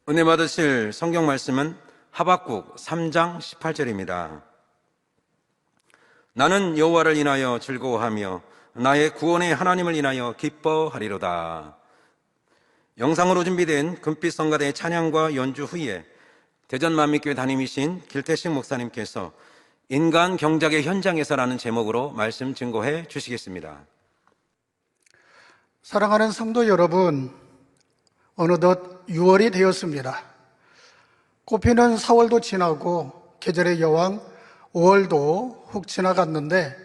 은혜 받으실 성경 말씀은 하박국 3장 18절입니다. 나는 여호와를 인하여 즐거워하며 나의 구원의 하나님을 인하여 기뻐하리로다. 영상으로 준비된 금빛 성가대 찬양과 연주 후에 대전만민교회 담임이신 길태식 목사님께서 인간 경작의 현장에서라는 제목으로 말씀 증거해 주시겠습니다. 사랑하는 성도 여러분, 어느덧 6월이 되었습니다. 꽃피는 4월도 지나고 계절의 여왕 5월도 훅 지나갔는데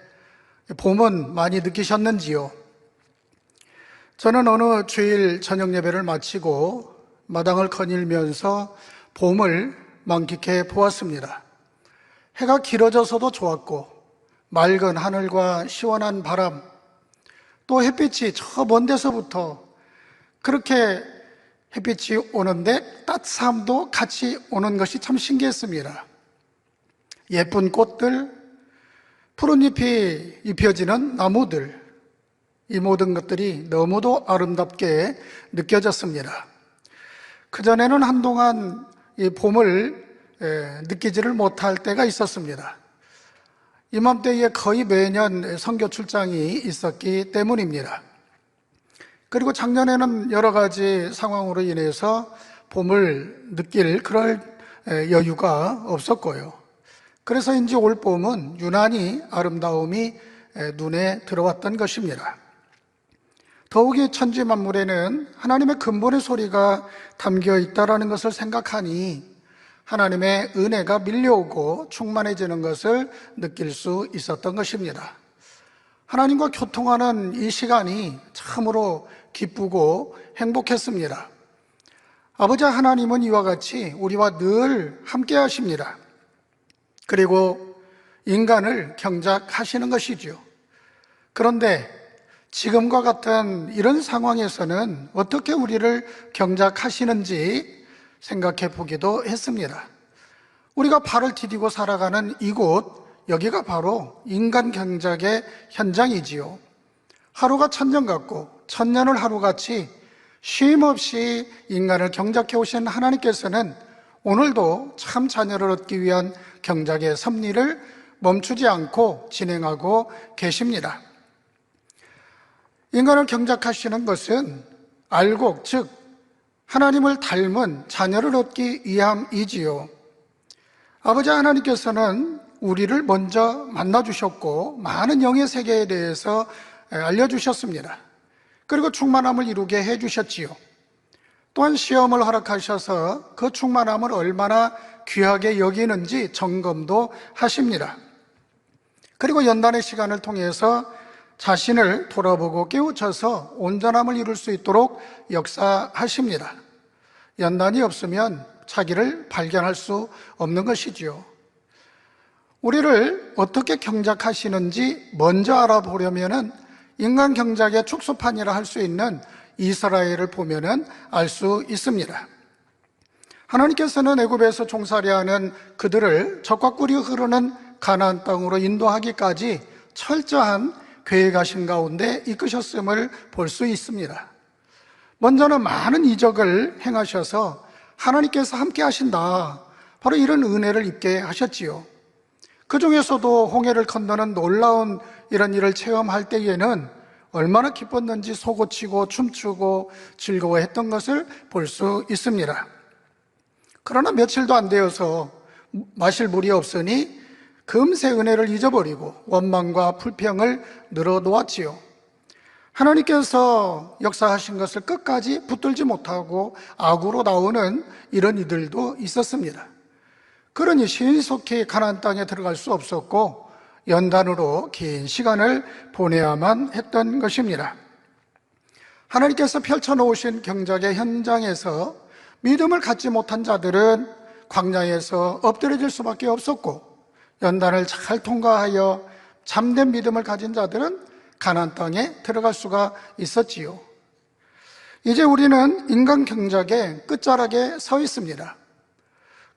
봄은 많이 느끼셨는지요? 저는 어느 주일 저녁 예배를 마치고 마당을 거닐면서 봄을 만끽해 보았습니다. 해가 길어져서도 좋았고 맑은 하늘과 시원한 바람, 또 햇빛이 저 먼 데서부터 그렇게 햇빛이 오는데 따뜻함도 같이 오는 것이 참 신기했습니다. 예쁜 꽃들, 푸른 잎이 입혀지는 나무들, 이 모든 것들이 너무도 아름답게 느껴졌습니다. 그전에는 한동안 이 봄을 느끼지를 못할 때가 있었습니다. 이맘때에 거의 매년 선교 출장이 있었기 때문입니다. 그리고 작년에는 여러 가지 상황으로 인해서 봄을 느낄 그럴 여유가 없었고요. 그래서인지 올 봄은 유난히 아름다움이 눈에 들어왔던 것입니다. 더욱이 천지 만물에는 하나님의 근본의 소리가 담겨 있다는 것을 생각하니 하나님의 은혜가 밀려오고 충만해지는 것을 느낄 수 있었던 것입니다. 하나님과 교통하는 이 시간이 참으로 기쁘고 행복했습니다. 아버지 하나님은 이와 같이 우리와 늘 함께 하십니다. 그리고 인간을 경작하시는 것이죠. 그런데 지금과 같은 이런 상황에서는 어떻게 우리를 경작하시는지 생각해 보기도 했습니다. 우리가 발을 디디고 살아가는 이곳, 여기가 바로 인간 경작의 현장이지요. 하루가 천년 같고 천년을 하루같이 쉼없이 인간을 경작해 오신 하나님께서는 오늘도 참 자녀를 얻기 위한 경작의 섭리를 멈추지 않고 진행하고 계십니다. 인간을 경작하시는 것은 알곡, 즉 하나님을 닮은 자녀를 얻기 위함이지요. 아버지 하나님께서는 우리를 먼저 만나주셨고 많은 영의 세계에 대해서 알려주셨습니다. 그리고 충만함을 이루게 해주셨지요. 또한 시험을 허락하셔서 그 충만함을 얼마나 귀하게 여기는지 점검도 하십니다. 그리고 연단의 시간을 통해서 자신을 돌아보고 깨우쳐서 온전함을 이룰 수 있도록 역사하십니다. 연단이 없으면 자기를 발견할 수 없는 것이지요. 우리를 어떻게 경작하시는지 먼저 알아보려면은 인간 경작의 축소판이라 할 수 있는 이스라엘을 보면은 알 수 있습니다. 하나님께서는 애굽에서 종살이하는 그들을 적과 꿀이 흐르는 가나안 땅으로 인도하기까지 철저한 계획하신 가운데 이끄셨음을 볼 수 있습니다. 먼저는 많은 이적을 행하셔서 하나님께서 함께 하신다, 바로 이런 은혜를 입게 하셨지요. 그 중에서도 홍해를 건너는 놀라운 이런 일을 체험할 때에는 얼마나 기뻤는지 솟구치고 춤추고 즐거워했던 것을 볼 수 있습니다. 그러나 며칠도 안 되어서 마실 물이 없으니 금세 은혜를 잊어버리고 원망과 불평을 늘어놓았지요. 하나님께서 역사하신 것을 끝까지 붙들지 못하고 악으로 나오는 이런 이들도 있었습니다. 그러니 신속히 가나안 땅에 들어갈 수 없었고 연단으로 긴 시간을 보내야만 했던 것입니다. 하나님께서 펼쳐놓으신 경작의 현장에서 믿음을 갖지 못한 자들은 광야에서 엎드려질 수밖에 없었고, 연단을 잘 통과하여 참된 믿음을 가진 자들은 가나안 땅에 들어갈 수가 있었지요. 이제 우리는 인간 경작의 끝자락에 서 있습니다.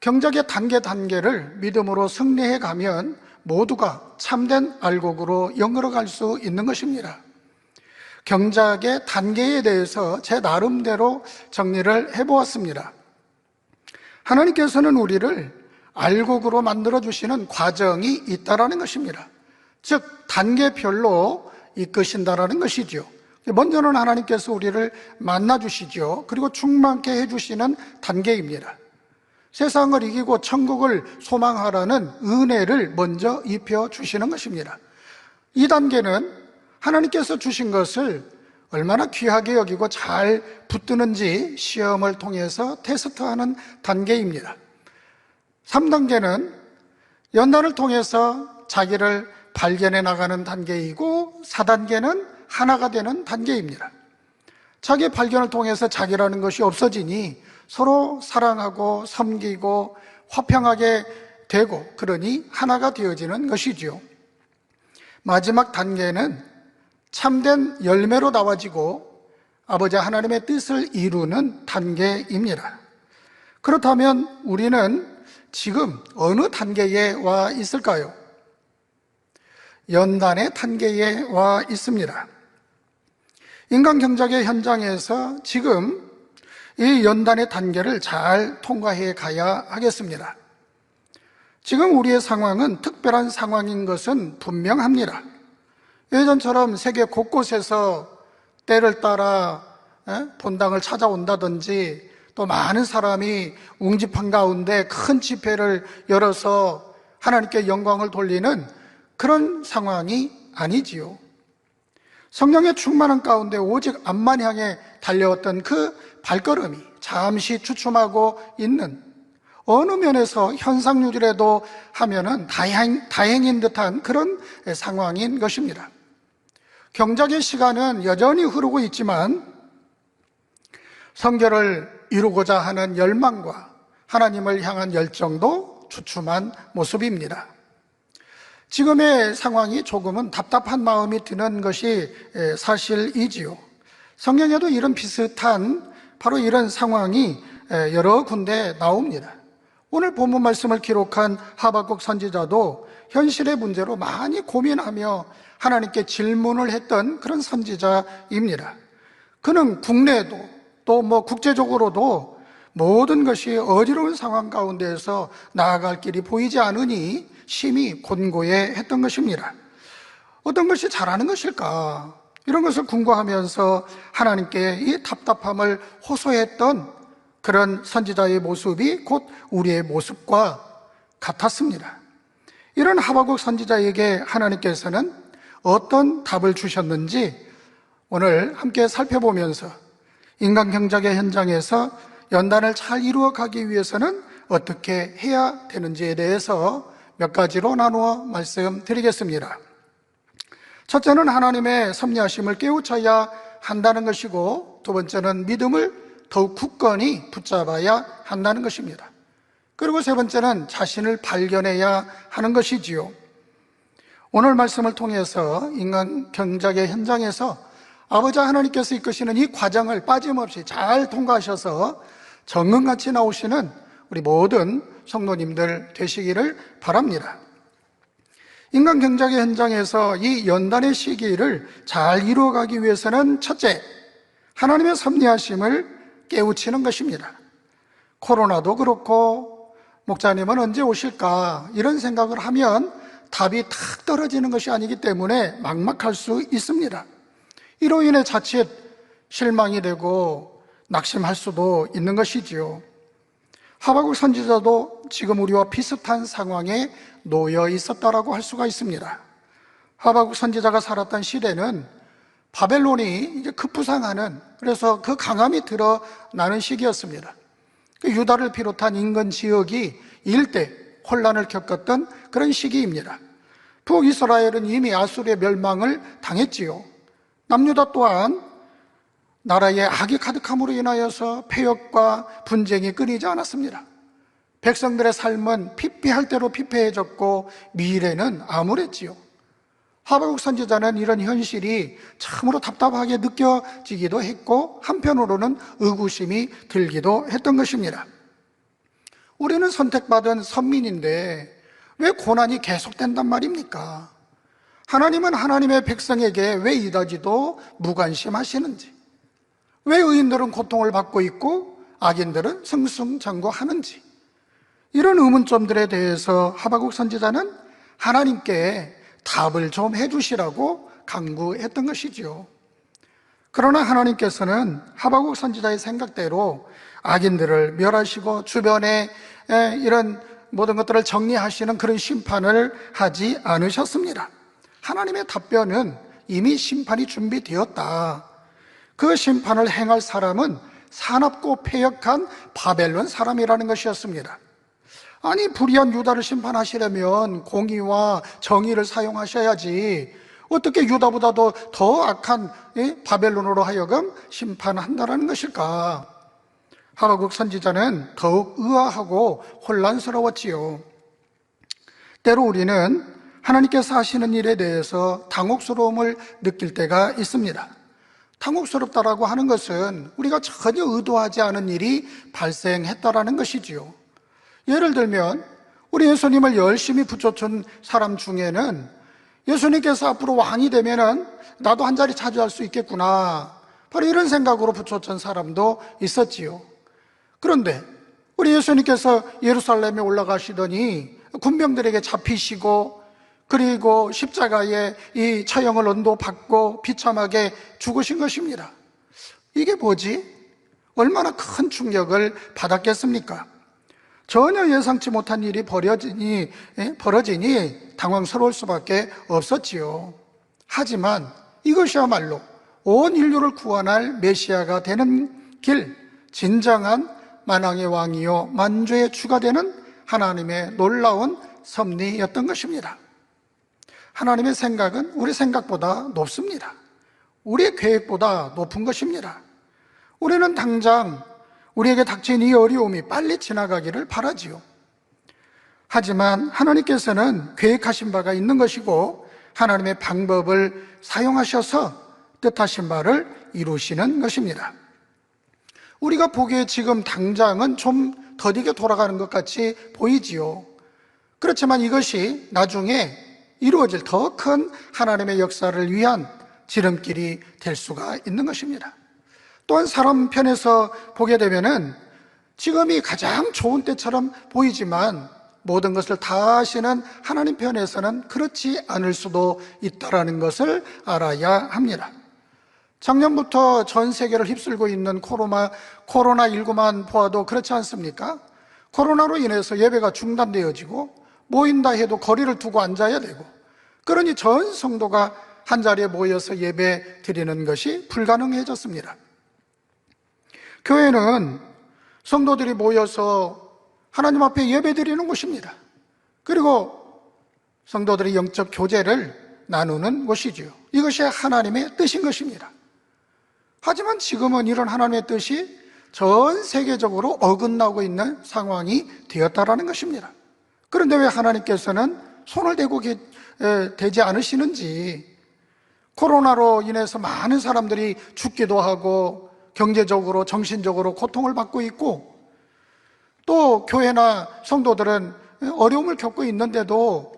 경작의 단계를 믿음으로 승리해 가면 모두가 참된 알곡으로 영으로 갈 수 있는 것입니다. 경작의 단계에 대해서 제 나름대로 정리를 해보았습니다. 하나님께서는 우리를 알곡으로 만들어주시는 과정이 있다라는 것입니다. 즉 단계별로 이끄신다라는 것이죠. 먼저는 하나님께서 우리를 만나주시죠. 그리고 충만케 해주시는 단계입니다. 세상을 이기고 천국을 소망하라는 은혜를 먼저 입혀주시는 것입니다. 이 단계는 하나님께서 주신 것을 얼마나 귀하게 여기고 잘 붙드는지 시험을 통해서 테스트하는 단계입니다. 3단계는 연단을 통해서 자기를 발견해 나가는 단계이고 4단계는 하나가 되는 단계입니다. 자기 발견을 통해서 자기라는 것이 없어지니 서로 사랑하고 섬기고 화평하게 되고 그러니 하나가 되어지는 것이지요. 마지막 단계는 참된 열매로 나와지고 아버지 하나님의 뜻을 이루는 단계입니다. 그렇다면 우리는 지금 어느 단계에 와 있을까요? 연단의 단계에 와 있습니다. 인간 경작의 현장에서 지금 이 연단의 단계를 잘 통과해 가야 하겠습니다. 지금 우리의 상황은 특별한 상황인 것은 분명합니다. 예전처럼 세계 곳곳에서 때를 따라 본당을 찾아온다든지 또 많은 사람이 웅집한 가운데 큰 집회를 열어서 하나님께 영광을 돌리는 그런 상황이 아니지요. 성령의 충만한 가운데 오직 앞만 향해 달려왔던 그 발걸음이 잠시 주춤하고 있는 어느 면에서 현상유지라도 하면은 다행인 듯한 그런 상황인 것입니다. 경작의 시간은 여전히 흐르고 있지만 성결을 이루고자 하는 열망과 하나님을 향한 열정도 주춤한 모습입니다. 지금의 상황이 조금은 답답한 마음이 드는 것이 사실이지요. 성경에도 이런 비슷한 바로 이런 상황이 여러 군데 나옵니다. 오늘 본문 말씀을 기록한 하박국 선지자도 현실의 문제로 많이 고민하며 하나님께 질문을 했던 그런 선지자입니다. 그는 국내에도 또 국제적으로도 모든 것이 어지러운 상황 가운데에서 나아갈 길이 보이지 않으니 심히 곤고해 했던 것입니다. 어떤 것이 잘하는 것일까? 이런 것을 궁금하면서 하나님께 이 답답함을 호소했던 그런 선지자의 모습이 곧 우리의 모습과 같았습니다. 이런 하박국 선지자에게 하나님께서는 어떤 답을 주셨는지 오늘 함께 살펴보면서 인간 경작의 현장에서 연단을 잘 이루어 가기 위해서는 어떻게 해야 되는지에 대해서 몇 가지로 나누어 말씀드리겠습니다. 첫째는 하나님의 섭리하심을 깨우쳐야 한다는 것이고, 두 번째는 믿음을 더욱 굳건히 붙잡아야 한다는 것입니다. 그리고 세 번째는 자신을 발견해야 하는 것이지요. 오늘 말씀을 통해서 인간 경작의 현장에서 아버지 하나님께서 이끄시는 이 과정을 빠짐없이 잘 통과하셔서 정금같이 나오시는 우리 모든 성도님들 되시기를 바랍니다. 인간 경작의 현장에서 이 연단의 시기를 잘 이루어가기 위해서는 첫째, 하나님의 섭리하심을 깨우치는 것입니다. 코로나도 그렇고 목자님은 언제 오실까 이런 생각을 하면 답이 탁 떨어지는 것이 아니기 때문에 막막할 수 있습니다. 이로 인해 자칫 실망이 되고 낙심할 수도 있는 것이지요. 하박국 선지자도 지금 우리와 비슷한 상황에 놓여 있었다라고 할 수가 있습니다. 하박국 선지자가 살았던 시대는 바벨론이 이제 급부상하는, 그래서 그 강함이 드러나는 시기였습니다. 그 유다를 비롯한 인근 지역이 일대 혼란을 겪었던 그런 시기입니다. 북이스라엘은 이미 아수르의 멸망을 당했지요. 남유다 또한 나라의 악이 가득함으로 인하여서 폐역과 분쟁이 끊이지 않았습니다. 백성들의 삶은 피폐할 대로 피폐해졌고 미래는 암울했지요. 하박국 선지자는 이런 현실이 참으로 답답하게 느껴지기도 했고 한편으로는 의구심이 들기도 했던 것입니다. 우리는 선택받은 선민인데 왜 고난이 계속된단 말입니까? 하나님은 하나님의 백성에게 왜 이다지도 무관심하시는지, 왜 의인들은 고통을 받고 있고 악인들은 승승장구하는지, 이런 의문점들에 대해서 하박국 선지자는 하나님께 답을 좀 해주시라고 간구했던 것이지요. 그러나 하나님께서는 하박국 선지자의 생각대로 악인들을 멸하시고 주변에 이런 모든 것들을 정리하시는 그런 심판을 하지 않으셨습니다. 하나님의 답변은 이미 심판이 준비되었다. 그 심판을 행할 사람은 사납고 패역한 바벨론 사람이라는 것이었습니다. 아니, 불의한 유다를 심판하시려면 공의와 정의를 사용하셔야지 어떻게 유다보다도 더 악한 바벨론으로 하여금 심판한다는 것일까? 하박국 선지자는 더욱 의아하고 혼란스러웠지요. 때로 우리는 하나님께서 하시는 일에 대해서 당혹스러움을 느낄 때가 있습니다. 당혹스럽다라고 하는 것은 우리가 전혀 의도하지 않은 일이 발생했다라는 것이지요. 예를 들면 우리 예수님을 열심히 붙여준 사람 중에는 예수님께서 앞으로 왕이 되면은 나도 한 자리 차지할 수 있겠구나, 바로 이런 생각으로 붙여준 사람도 있었지요. 그런데 우리 예수님께서 예루살렘에 올라가시더니 군병들에게 잡히시고, 그리고 십자가에 이 처형을 언도받고 비참하게 죽으신 것입니다. 이게 뭐지? 얼마나 큰 충격을 받았겠습니까? 전혀 예상치 못한 일이 벌어지니 당황스러울 수밖에 없었지요. 하지만 이것이야말로 온 인류를 구원할 메시아가 되는 길, 진정한 만왕의 왕이요 만주의 주가 되는 하나님의 놀라운 섭리였던 것입니다. 하나님의 생각은 우리 생각보다 높습니다. 우리의 계획보다 높은 것입니다. 우리는 당장 우리에게 닥친 이 어려움이 빨리 지나가기를 바라지요. 하지만 하나님께서는 계획하신 바가 있는 것이고 하나님의 방법을 사용하셔서 뜻하신 바를 이루시는 것입니다. 우리가 보기에 지금 당장은 좀 더디게 돌아가는 것 같이 보이지요. 그렇지만 이것이 나중에 이루어질 더 큰 하나님의 역사를 위한 지름길이 될 수가 있는 것입니다. 또한 사람 편에서 보게 되면은 지금이 가장 좋은 때처럼 보이지만 모든 것을 다 하시는 하나님 편에서는 그렇지 않을 수도 있다는 것을 알아야 합니다. 작년부터 전 세계를 휩쓸고 있는 코로나19만 보아도 그렇지 않습니까? 코로나로 인해서 예배가 중단되어지고 모인다 해도 거리를 두고 앉아야 되고, 그러니 전 성도가 한 자리에 모여서 예배 드리는 것이 불가능해졌습니다. 교회는 성도들이 모여서 하나님 앞에 예배 드리는 곳입니다. 그리고 성도들의 영적 교제를 나누는 곳이지요. 이것이 하나님의 뜻인 것입니다. 하지만 지금은 이런 하나님의 뜻이 전 세계적으로 어긋나고 있는 상황이 되었다라는 것입니다. 그런데 왜 하나님께서는 손을 대고 되지 않으시는지, 코로나로 인해서 많은 사람들이 죽기도 하고 경제적으로 정신적으로 고통을 받고 있고, 또 교회나 성도들은 어려움을 겪고 있는데도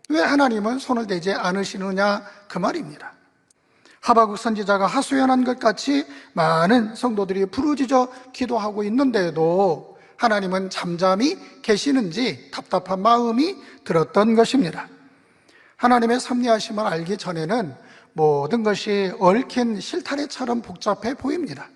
왜 하나님은 손을 대지 않으시느냐, 그 말입니다. 하박국 선지자가 하소연한 것 같이 많은 성도들이 부르짖어 기도하고 있는데도 하나님은 잠잠히 계시는지 답답한 마음이 들었던 것입니다. 하나님의 섭리하심을 알기 전에는 모든 것이 얽힌 실타래처럼 복잡해 보입니다.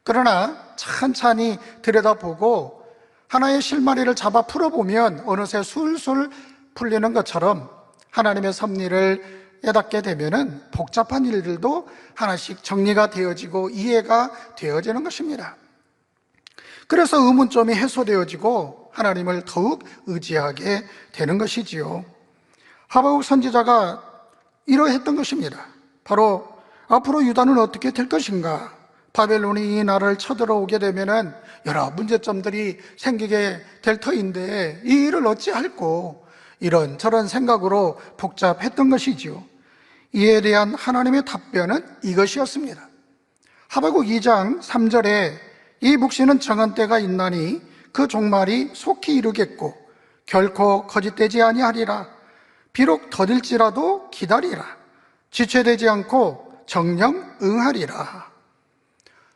그러나 찬찬히 들여다보고 하나의 실마리를 잡아 풀어보면 어느새 술술 풀리는 것처럼 하나님의 섭리를 깨닫게 되면은 복잡한 일들도 하나씩 정리가 되어지고 이해가 되어지는 것입니다. 그래서 의문점이 해소되어지고 하나님을 더욱 의지하게 되는 것이지요. 하박국 선지자가 이러했던 것입니다. 바로 앞으로 유다는 어떻게 될 것인가? 바벨론이 이 나라를 쳐들어오게 되면은 여러 문제점들이 생기게 될 터인데 이 일을 어찌할꼬, 이런저런 생각으로 복잡했던 것이지요. 이에 대한 하나님의 답변은 이것이었습니다. 하박국 2장 3절에 이 묵시는 정한 때가 있나니 그 종말이 속히 이르겠고 결코 거짓되지 아니하리라. 비록 더딜지라도 기다리라. 지체되지 않고 정령 응하리라.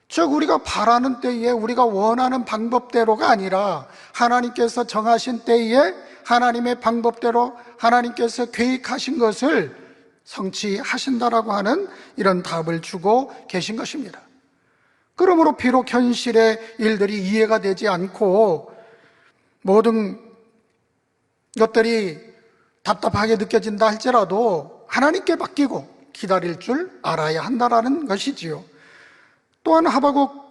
즉 우리가 바라는 때에 우리가 원하는 방법대로가 아니라 하나님께서 정하신 때에 하나님의 방법대로 하나님께서 계획하신 것을 성취하신다라고 하는 이런 답을 주고 계신 것입니다. 그러므로 비록 현실의 일들이 이해가 되지 않고 모든 것들이 답답하게 느껴진다 할지라도 하나님께 맡기고 기다릴 줄 알아야 한다라는 것이지요. 또한 하박국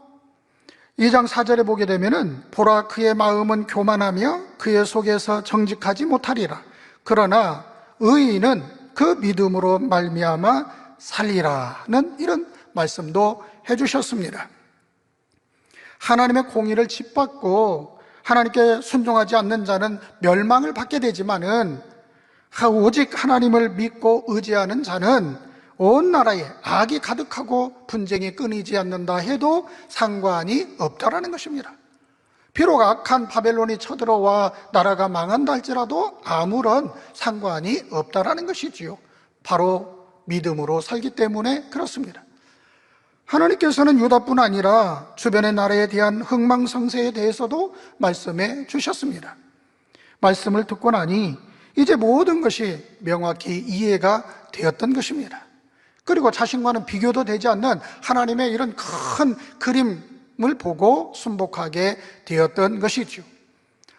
2장 4절에 보게 되면은 보라 그의 마음은 교만하며 그의 속에서 정직하지 못하리라. 그러나 의인은 그 믿음으로 말미암아 살리라는 이런 말씀도 해주셨습니다. 하나님의 공의를 짓밟고 하나님께 순종하지 않는 자는 멸망을 받게 되지만은 오직 하나님을 믿고 의지하는 자는 온 나라에 악이 가득하고 분쟁이 끊이지 않는다 해도 상관이 없다라는 것입니다. 비록 악한 바벨론이 쳐들어와 나라가 망한다 할지라도 아무런 상관이 없다라는 것이지요. 바로 믿음으로 살기 때문에 그렇습니다. 하나님께서는 유다뿐 아니라 주변의 나라에 대한 흥망성쇠에 대해서도 말씀해 주셨습니다. 말씀을 듣고 나니 이제 모든 것이 명확히 이해가 되었던 것입니다. 그리고 자신과는 비교도 되지 않는 하나님의 이런 큰 그림을 보고 순복하게 되었던 것이죠.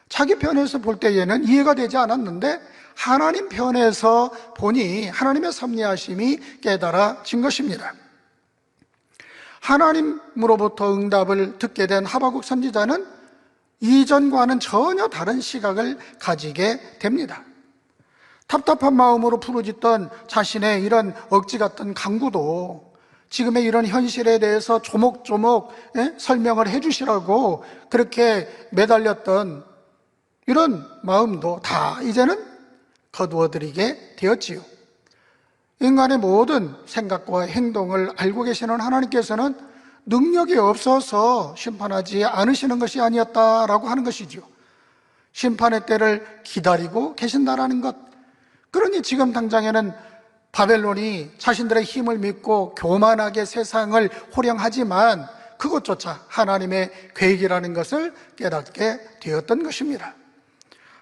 자기 편에서 볼 때에는 이해가 되지 않았는데 하나님 편에서 보니 하나님의 섭리하심이 깨달아진 것입니다. 하나님으로부터 응답을 듣게 된 하박국 선지자는 이전과는 전혀 다른 시각을 가지게 됩니다. 답답한 마음으로 부르짖던 자신의 이런 억지 같은 강구도 지금의 이런 현실에 대해서 조목조목 설명을 해주시라고 그렇게 매달렸던 이런 마음도 다 이제는 거두어드리게 되었지요. 인간의 모든 생각과 행동을 알고 계시는 하나님께서는 능력이 없어서 심판하지 않으시는 것이 아니었다라고 하는 것이죠. 심판의 때를 기다리고 계신다라는 것. 그러니 지금 당장에는 바벨론이 자신들의 힘을 믿고 교만하게 세상을 호령하지만 그것조차 하나님의 계획이라는 것을 깨닫게 되었던 것입니다.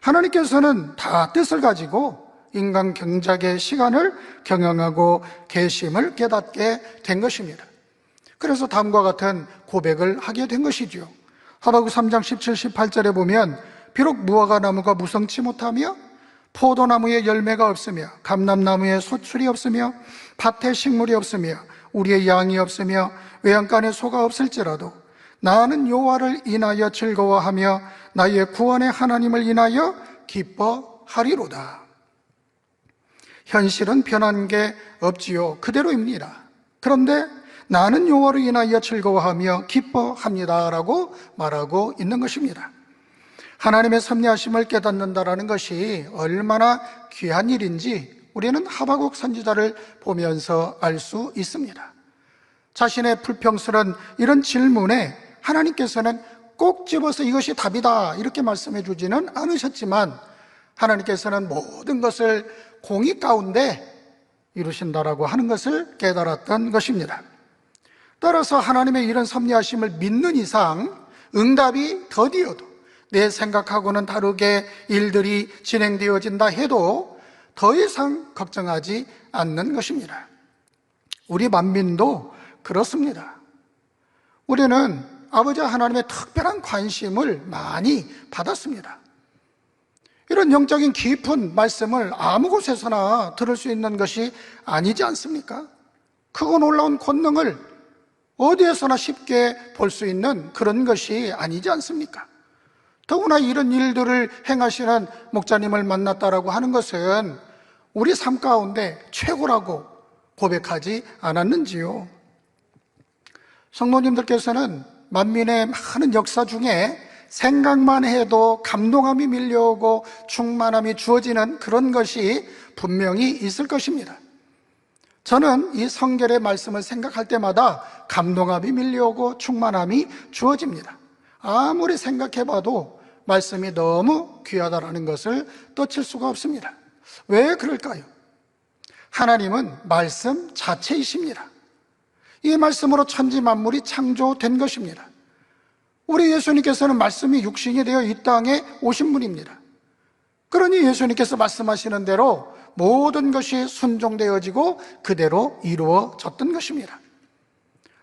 하나님께서는 다 뜻을 가지고 인간 경작의 시간을 경영하고 계심을 깨닫게 된 것입니다. 그래서 다음과 같은 고백을 하게 된 것이죠. 하박국 3장 17, 18절에 보면 비록 무화과 나무가 무성치 못하며 포도나무에 열매가 없으며 감람나무에 소출이 없으며 밭에 식물이 없으며 우리의 양이 없으며 외양간에 소가 없을지라도 나는 여호와를 인하여 즐거워하며 나의 구원의 하나님을 인하여 기뻐하리로다. 현실은 변한 게 없지요. 그대로입니다. 그런데 나는 여호와를 인하여 즐거워하며 기뻐합니다라고 말하고 있는 것입니다. 하나님의 섭리하심을 깨닫는다라는 것이 얼마나 귀한 일인지 우리는 하박국 선지자를 보면서 알 수 있습니다. 자신의 불평스러운 이런 질문에 하나님께서는 꼭 집어서 이것이 답이다 이렇게 말씀해 주지는 않으셨지만 하나님께서는 모든 것을 공의 가운데 이루신다라고 하는 것을 깨달았던 것입니다. 따라서 하나님의 이런 섭리하심을 믿는 이상 응답이 더디어도 내 생각하고는 다르게 일들이 진행되어진다 해도 더 이상 걱정하지 않는 것입니다. 우리 만민도 그렇습니다. 우리는 아버지 하나님의 특별한 관심을 많이 받았습니다. 이런 영적인 깊은 말씀을 아무 곳에서나 들을 수 있는 것이 아니지 않습니까? 크고 놀라운 권능을 어디에서나 쉽게 볼 수 있는 그런 것이 아니지 않습니까? 더구나 이런 일들을 행하시는 목자님을 만났다라고 하는 것은 우리 삶 가운데 최고라고 고백하지 않았는지요? 성도님들께서는 만민의 많은 역사 중에 생각만 해도 감동함이 밀려오고 충만함이 주어지는 그런 것이 분명히 있을 것입니다. 저는 이 성결의 말씀을 생각할 때마다 감동함이 밀려오고 충만함이 주어집니다. 아무리 생각해봐도 말씀이 너무 귀하다라는 것을 떠칠 수가 없습니다. 왜 그럴까요? 하나님은 말씀 자체이십니다. 이 말씀으로 천지 만물이 창조된 것입니다. 우리 예수님께서는 말씀이 육신이 되어 이 땅에 오신 분입니다. 그러니 예수님께서 말씀하시는 대로 모든 것이 순종되어지고 그대로 이루어졌던 것입니다.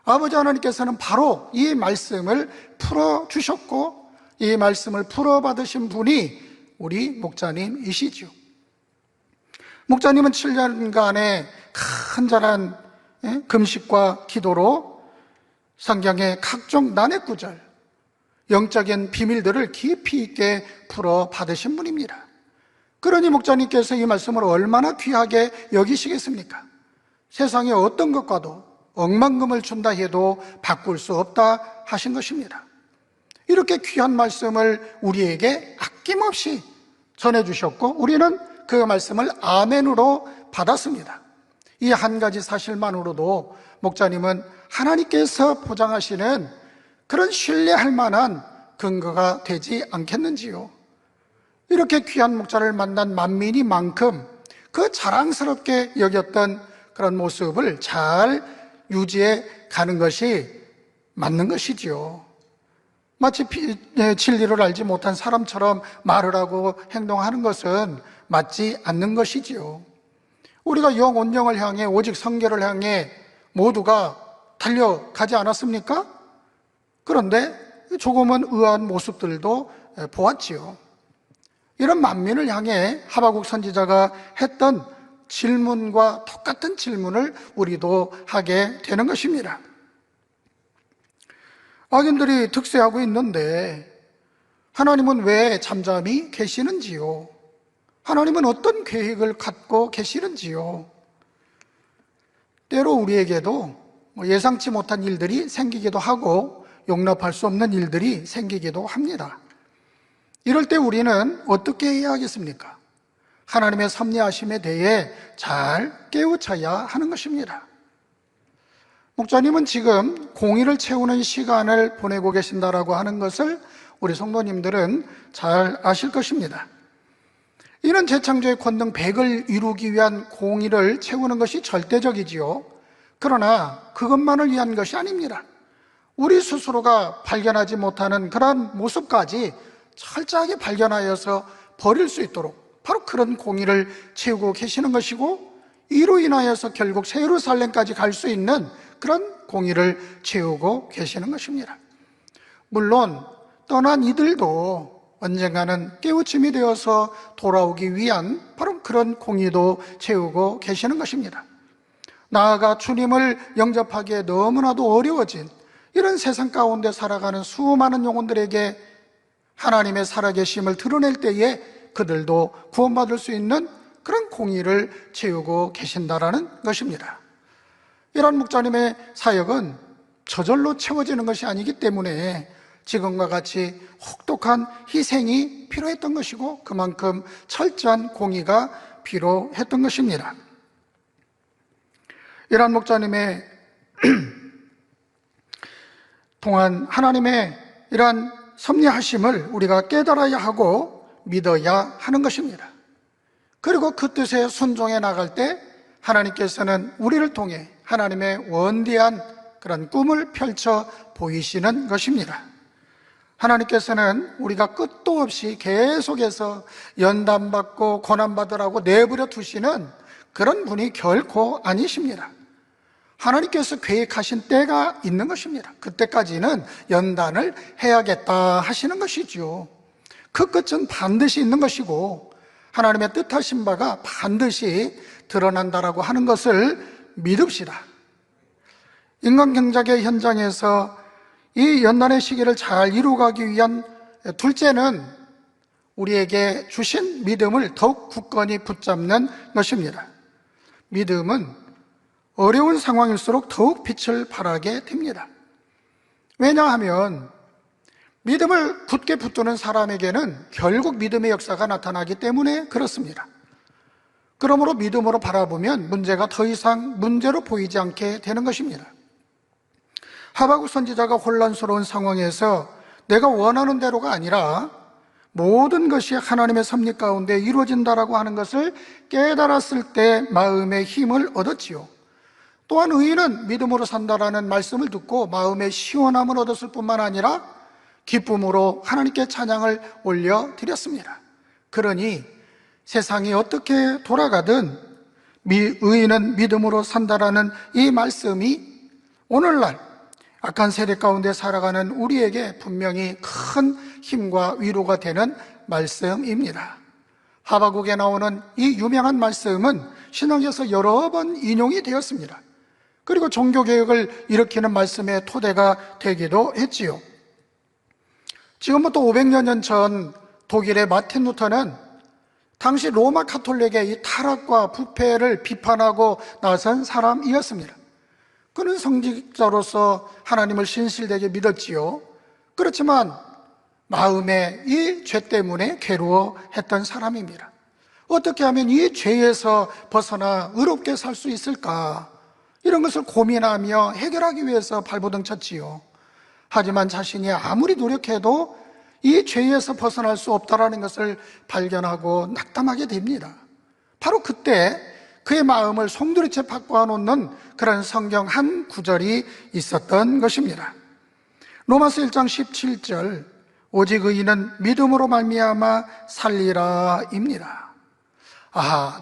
아버지 하나님께서는 바로 이 말씀을 풀어주셨고 이 말씀을 풀어받으신 분이 우리 목자님이시죠. 목자님은 7년간의 간절한 금식과 기도로 성경의 각종 난해 구절, 영적인 비밀들을 깊이 있게 풀어받으신 분입니다. 그러니 목자님께서 이 말씀을 얼마나 귀하게 여기시겠습니까? 세상에 어떤 것과도 억만금을 준다 해도 바꿀 수 없다 하신 것입니다. 이렇게 귀한 말씀을 우리에게 아낌없이 전해주셨고 우리는 그 말씀을 아멘으로 받았습니다. 이 한 가지 사실만으로도 목자님은 하나님께서 보장하시는 그런 신뢰할 만한 근거가 되지 않겠는지요. 이렇게 귀한 목자를 만난 만민이만큼 그 자랑스럽게 여겼던 그런 모습을 잘 유지해 가는 것이 맞는 것이지요. 마치 진리를 알지 못한 사람처럼 말을 하고 행동하는 것은 맞지 않는 것이지요. 우리가 영혼령을 향해 오직 성결을 향해 모두가 달려가지 않았습니까? 그런데 조금은 의아한 모습들도 보았지요. 이런 만민을 향해 하박국 선지자가 했던 질문과 똑같은 질문을 우리도 하게 되는 것입니다. 악인들이 득세하고 있는데 하나님은 왜 잠잠히 계시는지요? 하나님은 어떤 계획을 갖고 계시는지요? 때로 우리에게도 예상치 못한 일들이 생기기도 하고 용납할 수 없는 일들이 생기기도 합니다. 이럴 때 우리는 어떻게 해야 하겠습니까? 하나님의 섭리하심에 대해 잘 깨우쳐야 하는 것입니다. 목자님은 지금 공의를 채우는 시간을 보내고 계신다라고 하는 것을 우리 성도님들은 잘 아실 것입니다. 이는 재창조의 권능 100을 이루기 위한 공의를 채우는 것이 절대적이지요. 그러나 그것만을 위한 것이 아닙니다. 우리 스스로가 발견하지 못하는 그러한 모습까지 철저하게 발견하여서 버릴 수 있도록 바로 그런 공의를 채우고 계시는 것이고 이로 인하여서 결국 새 예루살렘까지 갈 수 있는 그런 공의를 채우고 계시는 것입니다. 물론 떠난 이들도 언젠가는 깨우침이 되어서 돌아오기 위한 바로 그런 공의도 채우고 계시는 것입니다. 나아가 주님을 영접하기에 너무나도 어려워진 이런 세상 가운데 살아가는 수많은 영혼들에게 하나님의 살아계심을 드러낼 때에 그들도 구원받을 수 있는 그런 공의를 채우고 계신다라는 것입니다. 이런 목자님의 사역은 저절로 채워지는 것이 아니기 때문에 지금과 같이 혹독한 희생이 필요했던 것이고 그만큼 철저한 공의가 필요했던 것입니다. 이런 목자님의 동안 하나님의 이러한 섭리하심을 우리가 깨달아야 하고 믿어야 하는 것입니다. 그리고 그 뜻에 순종해 나갈 때 하나님께서는 우리를 통해 하나님의 원대한 그런 꿈을 펼쳐 보이시는 것입니다. 하나님께서는 우리가 끝도 없이 계속해서 연단받고 고난받으라고 내버려 두시는 그런 분이 결코 아니십니다. 하나님께서 계획하신 때가 있는 것입니다. 그때까지는 연단을 해야겠다 하시는 것이죠. 그 끝은 반드시 있는 것이고 하나님의 뜻하신 바가 반드시 드러난다라고 하는 것을 믿읍시다. 인간 경작의 현장에서 이 연단의 시기를 잘 이루어가기 위한 둘째는 우리에게 주신 믿음을 더욱 굳건히 붙잡는 것입니다. 믿음은 어려운 상황일수록 더욱 빛을 발하게 됩니다. 왜냐하면 믿음을 굳게 붙드는 사람에게는 결국 믿음의 역사가 나타나기 때문에 그렇습니다. 그러므로 믿음으로 바라보면 문제가 더 이상 문제로 보이지 않게 되는 것입니다. 하박국 선지자가 혼란스러운 상황에서 내가 원하는 대로가 아니라 모든 것이 하나님의 섭리 가운데 이루어진다라고 하는 것을 깨달았을 때 마음의 힘을 얻었지요. 또한 의인은 믿음으로 산다라는 말씀을 듣고 마음의 시원함을 얻었을 뿐만 아니라 기쁨으로 하나님께 찬양을 올려드렸습니다. 그러니 세상이 어떻게 돌아가든 의인은 믿음으로 산다라는 이 말씀이 오늘날 악한 세대 가운데 살아가는 우리에게 분명히 큰 힘과 위로가 되는 말씀입니다. 하바국에 나오는 이 유명한 말씀은 신학에서 여러 번 인용이 되었습니다. 그리고 종교개혁을 일으키는 말씀의 토대가 되기도 했지요. 지금부터 500여 년 전 독일의 마틴 루터는 당시 로마 카톨릭의 이 타락과 부패를 비판하고 나선 사람이었습니다. 그는 성직자로서 하나님을 신실되게 믿었지요. 그렇지만 마음에 이 죄 때문에 괴로워했던 사람입니다. 어떻게 하면 이 죄에서 벗어나 의롭게 살 수 있을까? 이런 것을 고민하며 해결하기 위해서 발버둥 쳤지요. 하지만 자신이 아무리 노력해도 이 죄에서 벗어날 수 없다라는 것을 발견하고 낙담하게 됩니다. 바로 그때 그의 마음을 송두리째 바꿔놓는 그런 성경 한 구절이 있었던 것입니다. 로마서 1장 17절, 오직 의인은 믿음으로 말미암아 살리라 입니다.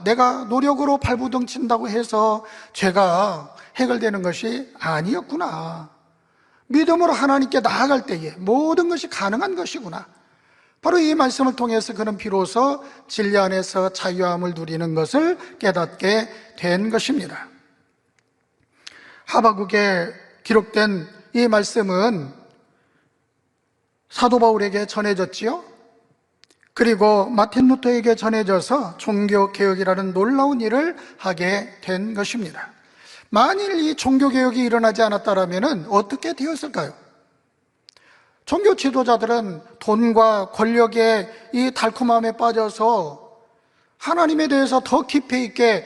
내가 노력으로 발부둥 친다고 해서 죄가 해결되는 것이 아니었구나. 믿음으로 하나님께 나아갈 때에 모든 것이 가능한 것이구나. 바로 이 말씀을 통해서 그는 비로소 진리 안에서 자유함을 누리는 것을 깨닫게 된 것입니다. 하바국에 기록된 이 말씀은 사도 바울에게 전해졌지요. 그리고 마틴 루터에게 전해져서 종교개혁이라는 놀라운 일을 하게 된 것입니다. 만일 이 종교개혁이 일어나지 않았다면 어떻게 되었을까요? 종교 지도자들은 돈과 권력의 이 달콤함에 빠져서 하나님에 대해서 더 깊이 있게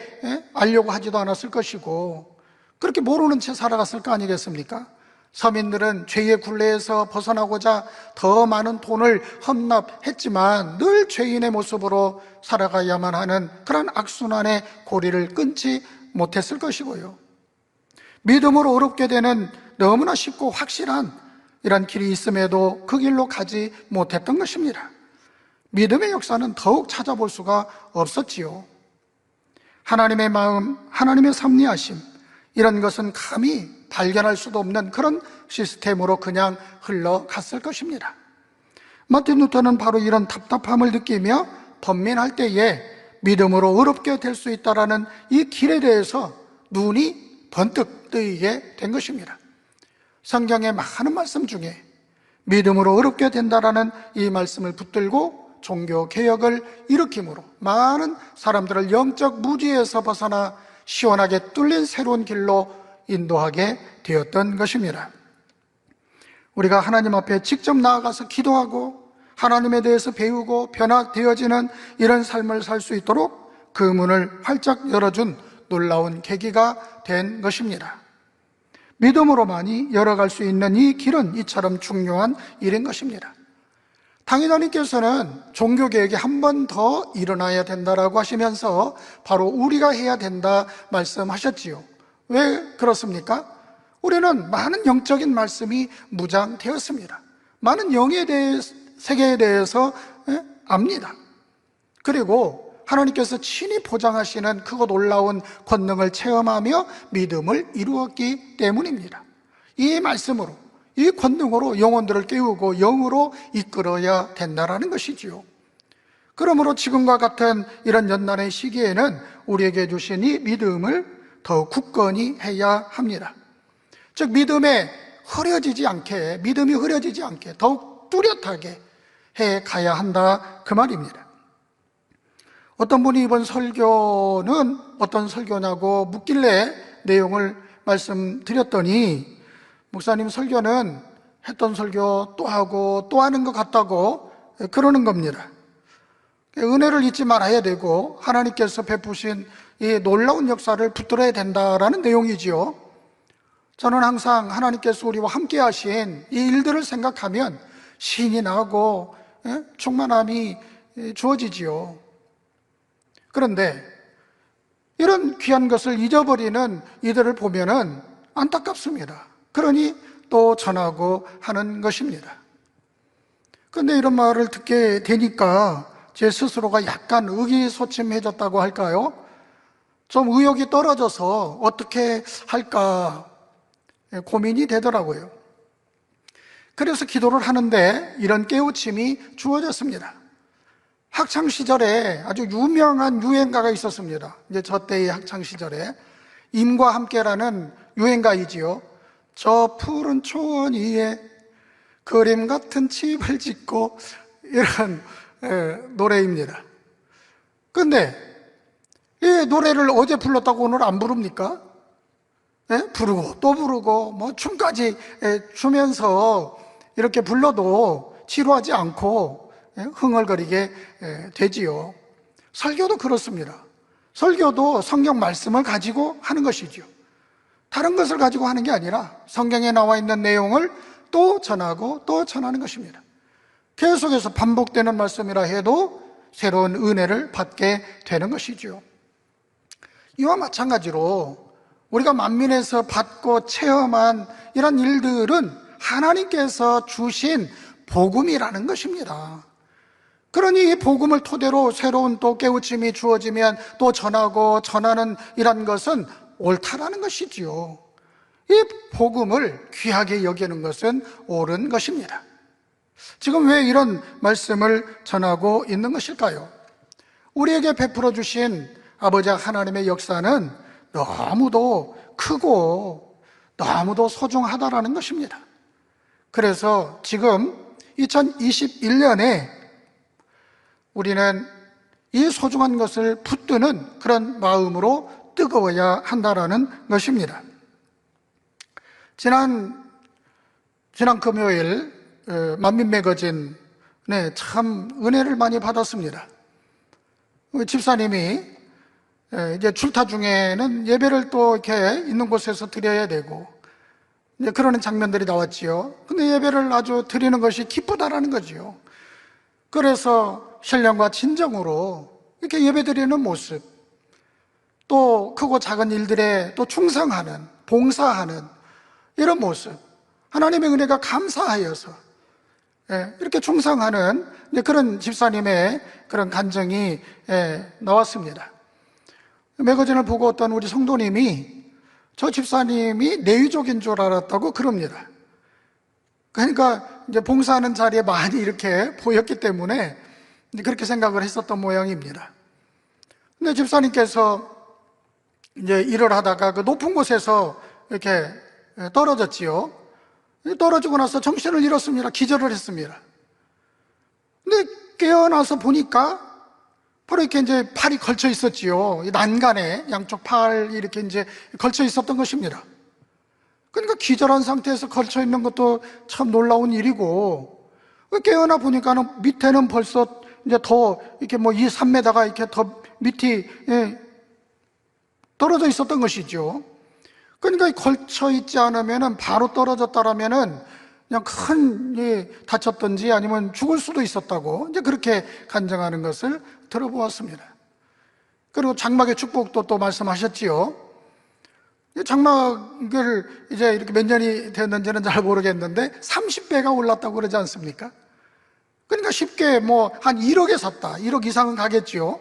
알려고 하지도 않았을 것이고, 그렇게 모르는 채 살아갔을 거 아니겠습니까? 서민들은 죄의 굴레에서 벗어나고자 더 많은 돈을 헌납했지만 늘 죄인의 모습으로 살아가야만 하는 그런 악순환의 고리를 끊지 못했을 것이고요. 믿음으로 어렵게 되는 너무나 쉽고 확실한 이런 길이 있음에도 그 길로 가지 못했던 것입니다. 믿음의 역사는 더욱 찾아볼 수가 없었지요. 하나님의 마음, 하나님의 섭리하심, 이런 것은 감히 발견할 수도 없는 그런 시스템으로 그냥 흘러갔을 것입니다. 마틴 루터는 바로 이런 답답함을 느끼며 번민할 때에 믿음으로 어렵게 될 수 있다는 이 길에 대해서 눈이 번뜩 뜨이게 된 것입니다. 성경의 많은 말씀 중에 믿음으로 어렵게 된다라는 이 말씀을 붙들고 종교개혁을 일으킴으로 많은 사람들을 영적 무지에서 벗어나 시원하게 뚫린 새로운 길로 인도하게 되었던 것입니다. 우리가 하나님 앞에 직접 나아가서 기도하고 하나님에 대해서 배우고 변화되어지는 이런 삶을 살 수 있도록 그 문을 활짝 열어준 놀라운 계기가 된 것입니다. 믿음으로만이 열어갈 수 있는 이 길은 이처럼 중요한 일인 것입니다. 당회장님께서는 종교개혁이 한 번 더 일어나야 된다라고 하시면서 바로 우리가 해야 된다 말씀하셨지요. 왜 그렇습니까? 우리는 많은 영적인 말씀이 무장되었습니다. 많은 영에 대해, 세계에 대해서 압니다. 그리고 하나님께서 친히 보장하시는 크고 놀라운 권능을 체험하며 믿음을 이루었기 때문입니다. 이 말씀으로, 이 권능으로 영혼들을 깨우고 영으로 이끌어야 된다는 것이지요. 그러므로 지금과 같은 이런 연단의 시기에는 우리에게 주신 이 믿음을 더욱 굳건히 해야 합니다. 즉 믿음이 흐려지지 않게 더욱 뚜렷하게 해 가야 한다, 그 말입니다. 어떤 분이 이번 설교는 어떤 설교냐고 묻길래 내용을 말씀드렸더니, 목사님 설교는 했던 설교 또 하고 또 하는 것 같다고 그러는 겁니다. 은혜를 잊지 말아야 되고 하나님께서 베푸신 이 놀라운 역사를 붙들어야 된다라는 내용이지요. 저는 항상 하나님께서 우리와 함께 하신 이 일들을 생각하면 신이 나고 충만함이 주어지지요. 그런데 이런 귀한 것을 잊어버리는 이들을 보면은 안타깝습니다. 그러니 또 전하고 하는 것입니다. 그런데 이런 말을 듣게 되니까 제 스스로가 약간 의기소침해졌다고 할까요? 좀 의욕이 떨어져서 어떻게 할까 고민이 되더라고요. 그래서 기도를 하는데 이런 깨우침이 주어졌습니다. 학창시절에 아주 유명한 유행가가 있었습니다. 이제 저 때의 학창시절에 임과 함께라는 유행가이지요. 저 푸른 초원 위에 그림 같은 집을 짓고, 이런 노래입니다. 그런데 이 노래를 어제 불렀다고 오늘 안 부릅니까? 부르고 또 부르고 뭐 춤까지 추면서 이렇게 불러도 지루하지 않고 흥얼거리게 되지요. 설교도 그렇습니다. 설교도 성경 말씀을 가지고 하는 것이죠. 다른 것을 가지고 하는 게 아니라 성경에 나와 있는 내용을 또 전하고 또 전하는 것입니다. 계속해서 반복되는 말씀이라 해도 새로운 은혜를 받게 되는 것이죠. 이와 마찬가지로 우리가 만민에서 받고 체험한 이런 일들은 하나님께서 주신 복음이라는 것입니다. 그러니 이 복음을 토대로 새로운 또 깨우침이 주어지면 또 전하고 전하는 이런 것은 옳다라는 것이지요. 이 복음을 귀하게 여기는 것은 옳은 것입니다. 지금 왜 이런 말씀을 전하고 있는 것일까요? 우리에게 베풀어 주신 아버지 하나님의 역사는 너무도 크고 너무도 소중하다라는 것입니다. 그래서 지금 2021년에 우리는 이 소중한 것을 붙드는 그런 마음으로 뜨거워야 한다라는 것입니다. 지난 금요일 만민 매거진에 참 은혜를 많이 받았습니다. 집사님이 이제 출타 중에는 예배를 또 이렇게 있는 곳에서 드려야 되고 이제 그러는 장면들이 나왔지요. 근데 예배를 아주 드리는 것이 기쁘다라는 거지요. 그래서 신령과 진정으로 이렇게 예배 드리는 모습, 또 크고 작은 일들에 또 충성하는, 봉사하는 이런 모습, 하나님의 은혜가 감사하여서 이렇게 충성하는 그런 집사님의 그런 간증이 나왔습니다. 매거진을 보고 어떤 우리 성도님이 저 집사님이 내위족인 줄 알았다고 그럽니다. 그러니까 이제 봉사하는 자리에 많이 이렇게 보였기 때문에 그렇게 생각을 했었던 모양입니다. 근데 집사님께서 이제 일을 하다가 그 높은 곳에서 이렇게 떨어졌지요. 떨어지고 나서 정신을 잃었습니다. 기절을 했습니다. 근데 깨어나서 보니까 바로 이렇게 이제 팔이 걸쳐 있었지요. 난간에 양쪽 팔 이렇게 이제 걸쳐 있었던 것입니다. 그러니까 기절한 상태에서 걸쳐 있는 것도 참 놀라운 일이고, 깨어나 보니까는 밑에는 벌써 이제 더 이렇게 뭐 2, 3m가 이렇게 더 밑이 떨어져 있었던 것이죠. 그러니까 걸쳐 있지 않으면은 바로 떨어졌다라면은 그냥 큰 다쳤던지 아니면 죽을 수도 있었다고 이제 그렇게 간증하는 것을 들어보았습니다. 그리고 장막의 축복도 또 말씀하셨지요. 장막을 이제 이렇게 몇 년이 됐는지는 잘 모르겠는데 30배가 올랐다고 그러지 않습니까? 그러니까 쉽게 뭐 한 1억에 샀다, 1억 이상은 가겠지요.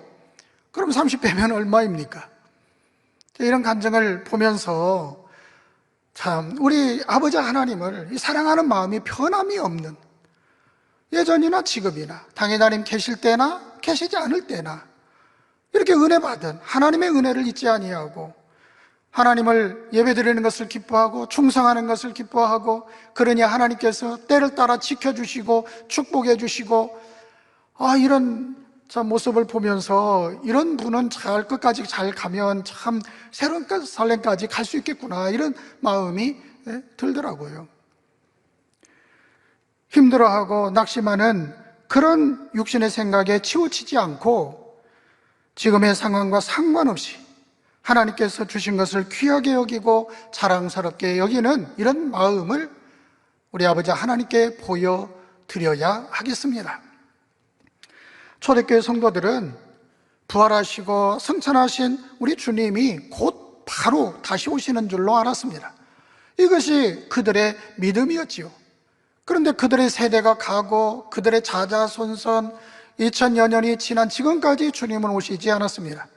그럼 30배면 얼마입니까? 이런 간증을 보면서 참 우리 아버지 하나님을 사랑하는 마음이 변함이 없는, 예전이나 지금이나 당의 하나님 계실 때나 계시지 않을 때나 이렇게 은혜 받은 하나님의 은혜를 잊지 아니하고 하나님을 예배드리는 것을 기뻐하고 충성하는 것을 기뻐하고, 그러니 하나님께서 때를 따라 지켜주시고 축복해 주시고, 이런 참 모습을 보면서 이런 분은 잘 끝까지 잘 가면 참 새로운 설렘까지 갈 수 있겠구나, 이런 마음이 들더라고요. 힘들어하고 낙심하는 그런 육신의 생각에 치우치지 않고 지금의 상황과 상관없이 하나님께서 주신 것을 귀하게 여기고 자랑스럽게 여기는 이런 마음을 우리 아버지 하나님께 보여드려야 하겠습니다. 초대교회 성도들은 부활하시고 승천하신 우리 주님이 곧 바로 다시 오시는 줄로 알았습니다. 이것이 그들의 믿음이었지요. 그런데 그들의 세대가 가고 그들의 자자손손 2000여 년이 지난 지금까지 주님은 오시지 않았습니다.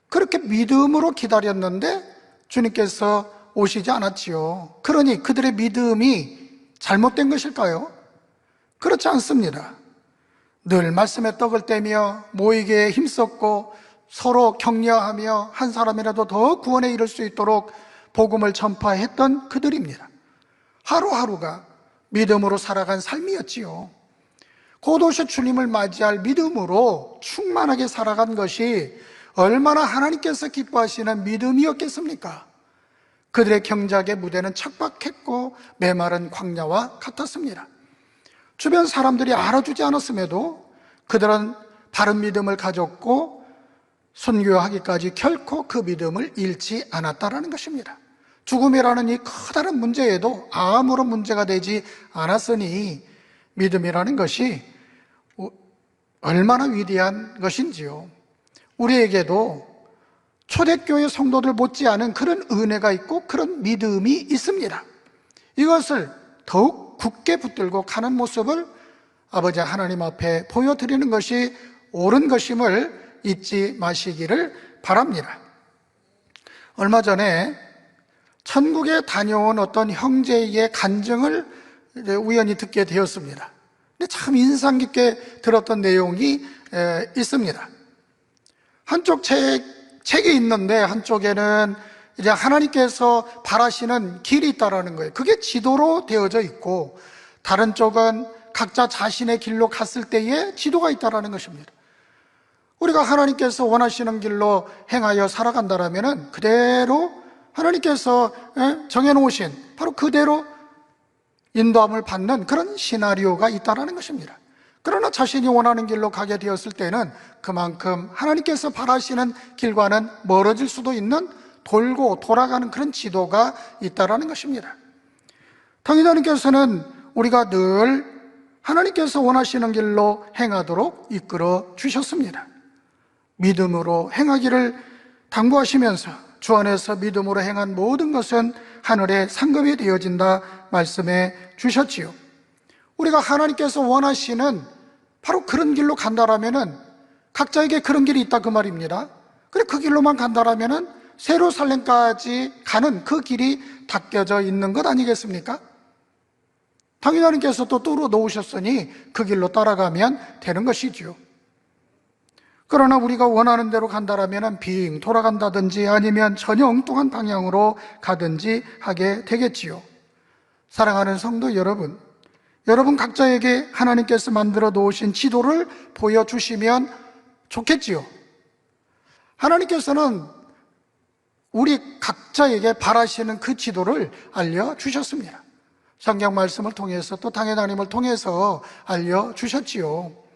그렇게 믿음으로 기다렸는데 주님께서 오시지 않았지요. 그러니 그들의 믿음이 잘못된 것일까요? 그렇지 않습니다. 늘 말씀에 떡을 떼며 모이기에 힘썼고 서로 격려하며 한 사람이라도 더 구원에 이를 수 있도록 복음을 전파했던 그들입니다. 하루하루가 믿음으로 살아간 삶이었지요. 곧 오실 주님을 맞이할 믿음으로 충만하게 살아간 것이 얼마나 하나님께서 기뻐하시는 믿음이었겠습니까? 그들의 경작의 무대는 척박했고 메마른 광야와 같았습니다. 주변 사람들이 알아주지 않았음에도 그들은 바른 믿음을 가졌고 순교하기까지 결코 그 믿음을 잃지 않았다라는 것입니다. 죽음이라는 이 커다란 문제에도 아무런 문제가 되지 않았으니 믿음이라는 것이 얼마나 위대한 것인지요. 우리에게도 초대교회 성도들 못지않은 그런 은혜가 있고 그런 믿음이 있습니다. 이것을 더욱 굳게 붙들고 가는 모습을 아버지 하나님 앞에 보여드리는 것이 옳은 것임을 잊지 마시기를 바랍니다. 얼마 전에 천국에 다녀온 어떤 형제의 간증을 우연히 듣게 되었습니다. 근데 참 인상 깊게 들었던 내용이 있습니다. 한쪽 책이 있는데 한쪽에는 이제 하나님께서 바라시는 길이 있다라는 거예요. 그게 지도로 되어져 있고 다른 쪽은 각자 자신의 길로 갔을 때에 지도가 있다라는 것입니다. 우리가 하나님께서 원하시는 길로 행하여 살아간다라면 그대로 하나님께서 정해놓으신 바로 그대로 인도함을 받는 그런 시나리오가 있다라는 것입니다. 그러나 자신이 원하는 길로 가게 되었을 때는 그만큼 하나님께서 바라시는 길과는 멀어질 수도 있는 돌고 돌아가는 그런 지도가 있다라는 것입니다. 당회장님께서는 우리가 늘 하나님께서 원하시는 길로 행하도록 이끌어 주셨습니다. 믿음으로 행하기를 당부하시면서 주 안에서 믿음으로 행한 모든 것은 하늘에 상급이 되어진다 말씀해 주셨지요. 우리가 하나님께서 원하시는 바로 그런 길로 간다라면은 각자에게 그런 길이 있다 그 말입니다. 그래 그 길로만 간다라면은 세루살렘까지 가는 그 길이 닦여져 있는 것 아니겠습니까? 당연히 하나님께서 또 뚫어 놓으셨으니 그 길로 따라가면 되는 것이지요. 그러나 우리가 원하는 대로 간다라면 빙 돌아간다든지 아니면 전혀 엉뚱한 방향으로 가든지 하게 되겠지요. 사랑하는 성도 여러분, 여러분 각자에게 하나님께서 만들어 놓으신 지도를 보여주시면 좋겠지요. 하나님께서는 우리 각자에게 바라시는 그 지도를 알려주셨습니다. 성경 말씀을 통해서 또 당회장님을 통해서 알려주셨지요.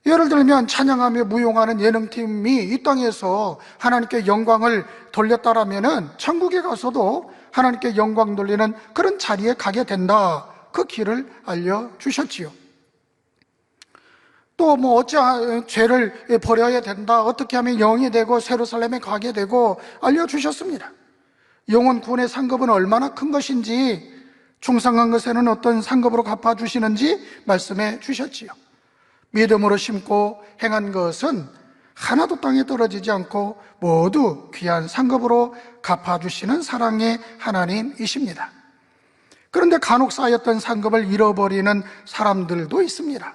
예를 들면 찬양하며 무용하는 예능팀이 이 땅에서 하나님께 영광을 돌렸다라면 천국에 가서도 하나님께 영광 돌리는 그런 자리에 가게 된다. 그 길을 알려주셨지요. 또 죄를 버려야 된다. 어떻게 하면 영이 되고 세루살렘에 가게 되고 알려주셨습니다. 영혼 구원의 상급은 얼마나 큰 것인지 충성한 것에는 어떤 상급으로 갚아주시는지 말씀해 주셨지요. 믿음으로 심고 행한 것은 하나도 땅에 떨어지지 않고 모두 귀한 상급으로 갚아주시는 사랑의 하나님이십니다. 그런데 간혹 쌓였던 상급을 잃어버리는 사람들도 있습니다.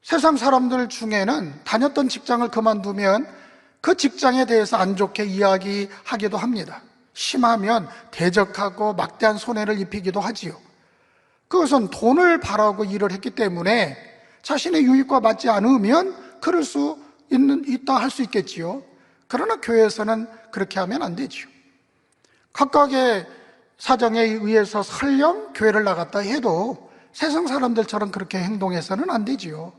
세상 사람들 중에는 다녔던 직장을 그만두면 그 직장에 대해서 안 좋게 이야기하기도 합니다. 심하면 대적하고 막대한 손해를 입히기도 하지요. 그것은 돈을 바라고 일을 했기 때문에 자신의 유익과 맞지 않으면 그럴 수 있다 할 수 있겠지요. 그러나 교회에서는 그렇게 하면 안 되지요. 각각의 사정에 의해서 설령 교회를 나갔다 해도 세상 사람들처럼 그렇게 행동해서는 안 되지요.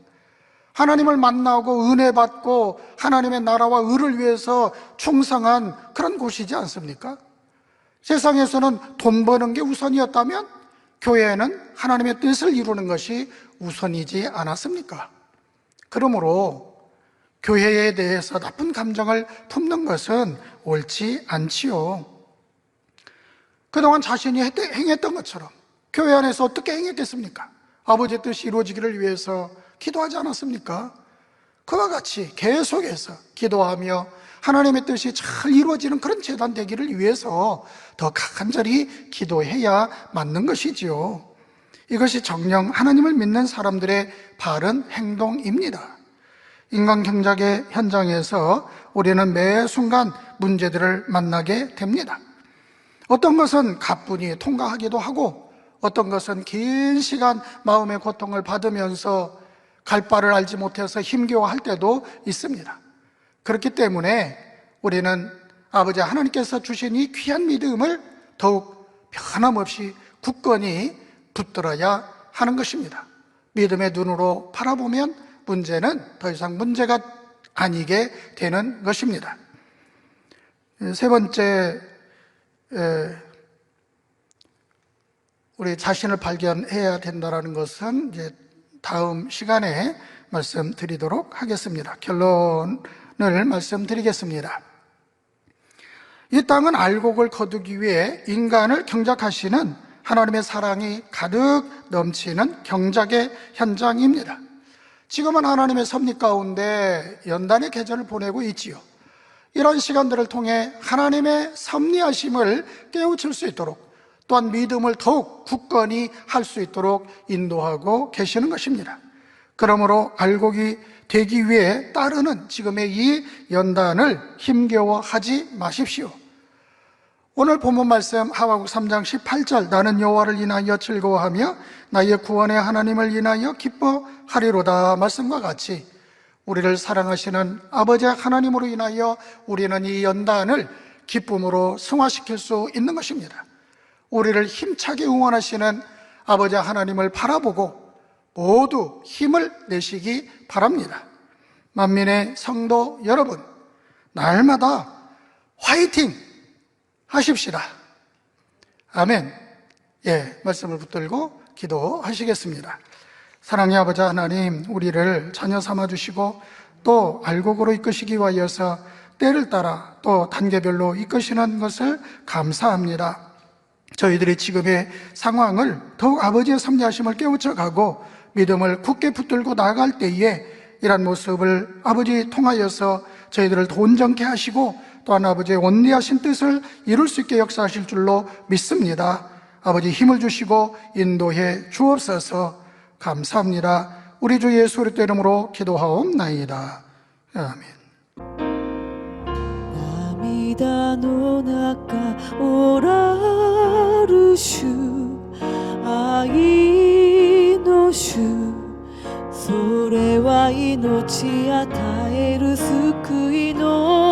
하나님을 만나고 은혜 받고 하나님의 나라와 의를 위해서 충성한 그런 곳이지 않습니까? 세상에서는 돈 버는 게 우선이었다면 교회에는 하나님의 뜻을 이루는 것이 우선이지 않았습니까? 그러므로 교회에 대해서 나쁜 감정을 품는 것은 옳지 않지요. 그동안 자신이 행했던 것처럼 교회 안에서 어떻게 행했겠습니까? 아버지의 뜻이 이루어지기를 위해서 기도하지 않았습니까? 그와 같이 계속해서 기도하며 하나님의 뜻이 잘 이루어지는 그런 재단 되기를 위해서 더 간절히 기도해야 맞는 것이지요. 이것이 정녕 하나님을 믿는 사람들의 바른 행동입니다. 인간 경작의 현장에서 우리는 매 순간 문제들을 만나게 됩니다. 어떤 것은 가뿐히 통과하기도 하고 어떤 것은 긴 시간 마음의 고통을 받으면서 갈 바를 알지 못해서 힘겨워할 때도 있습니다. 그렇기 때문에 우리는 아버지 하나님께서 주신 이 귀한 믿음을 더욱 변함없이 굳건히 붙들어야 하는 것입니다. 믿음의 눈으로 바라보면 문제는 더 이상 문제가 아니게 되는 것입니다. 세 번째, 우리 자신을 발견해야 된다는 것은 이제 다음 시간에 말씀드리도록 하겠습니다. 결론을 말씀드리겠습니다. 이 땅은 알곡을 거두기 위해 인간을 경작하시는 하나님의 사랑이 가득 넘치는 경작의 현장입니다. 지금은 하나님의 섭리 가운데 연단의 계절을 보내고 있지요. 이런 시간들을 통해 하나님의 섭리하심을 깨우칠 수 있도록 또한 믿음을 더욱 굳건히 할 수 있도록 인도하고 계시는 것입니다. 그러므로 알곡이 되기 위해 따르는 지금의 이 연단을 힘겨워하지 마십시오. 오늘 본문 말씀 하박국 3장 18절 나는 여호와를 인하여 즐거워하며 나의 구원의 하나님을 인하여 기뻐하리로다 말씀과 같이 우리를 사랑하시는 아버지 하나님으로 인하여 우리는 이 연단을 기쁨으로 승화시킬 수 있는 것입니다. 우리를 힘차게 응원하시는 아버지 하나님을 바라보고 모두 힘을 내시기 바랍니다. 만민의 성도 여러분, 날마다 화이팅 하십시다. 아멘. 말씀을 붙들고 기도하시겠습니다. 사랑의 아버지 하나님, 우리를 자녀 삼아주시고 또 알곡으로 이끄시기 위하여서 때를 따라 또 단계별로 이끄시는 것을 감사합니다. 저희들이 지금의 상황을 더욱 아버지의 섭리하심을 깨우쳐가고 믿음을 굳게 붙들고 나아갈 때에 이런 모습을 아버지 통하여서 저희들을 더 온전케 하시고 또한 아버지의 원리하신 뜻을 이룰 수 있게 역사하실 줄로 믿습니다. 아버지 힘을 주시고 인도해 주옵소서. 감사합니다. 우리 주 예수 그리스도 이름으로 기도하옵나이다. 아멘. 涙の中おらる主愛の主それは命与える救いの